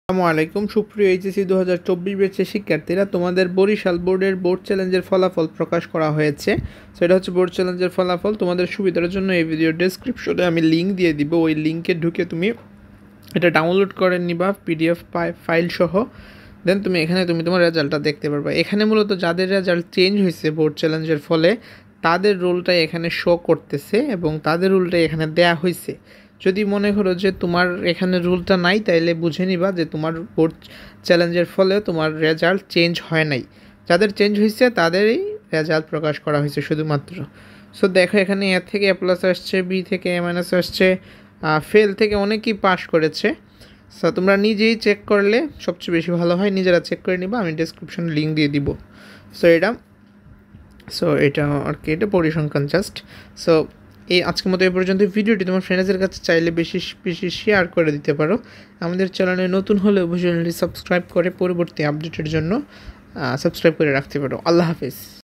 আসসালামু আলাইকুম সুপ্রিয় এইচএসসি 2024 ব্যাচের শিক্ষার্থীরা, তোমাদের বরিশাল বোর্ডের বোর্ড চ্যালেঞ্জের ফলাফল প্রকাশ করা হয়েছে। সো এটা হচ্ছে বোর্ড চ্যালেঞ্জের ফলাফল। তোমাদের সুবিধার জন্য এই ভিডিও ডেসক্রিপশনে আমি লিঙ্ক দিয়ে দিব, ওই লিঙ্কে ঢুকে তুমি এটা ডাউনলোড করে নিবা পিডিএফ ফাইল সহ। দেন তুমি এখানে তোমার রেজাল্টটা দেখতে পারবা। এখানে মূলত যাদের রেজাল্ট চেঞ্জ হয়েছে বোর্ড চ্যালেঞ্জের ফলে তাদের রোলটাই এখানে শো করতেছে এবং তাদের রুলটাই এখানে দেয়া হয়েছে। যদি মনে করো যে তোমার এখানে রুলটা নাই, তাইলে বুঝে নিবা যে তোমার বোর্ড চ্যালেঞ্জের ফলে তোমার রেজাল্ট চেঞ্জ হয় নাই। যাদের চেঞ্জ হয়েছে তাদেরই রেজাল্ট প্রকাশ করা হয়েছে শুধুমাত্র। সো দেখো এখানে এ থেকে এ প্লাস আসছে, বি থেকে এ মাইনাস আসছে, ফেল থেকে অনেকেই পাস করেছে। সো তোমরা নিজেই চেক করলে সবচেয়ে বেশি ভালো হয়, নিজেরা চেক করে নিবা, আমি ডেসক্রিপশনে লিঙ্ক দিয়ে দিব। সো এটা আর কি, এটা পরিসংখ্যান জাস্ট। সো এই আজকের মতো এই পর্যন্ত। ভিডিওটি তোমার ফ্রেন্ডসদের কাছে চাইলে বেশি বেশি শেয়ার করে দিতে পারো। আমাদের চ্যানেলে নতুন হলে অবশ্যই সাবস্ক্রাইব করে পরবর্তী আপডেটের জন্য সাবস্ক্রাইব করে রাখতে পারো। আল্লাহ হাফিজ।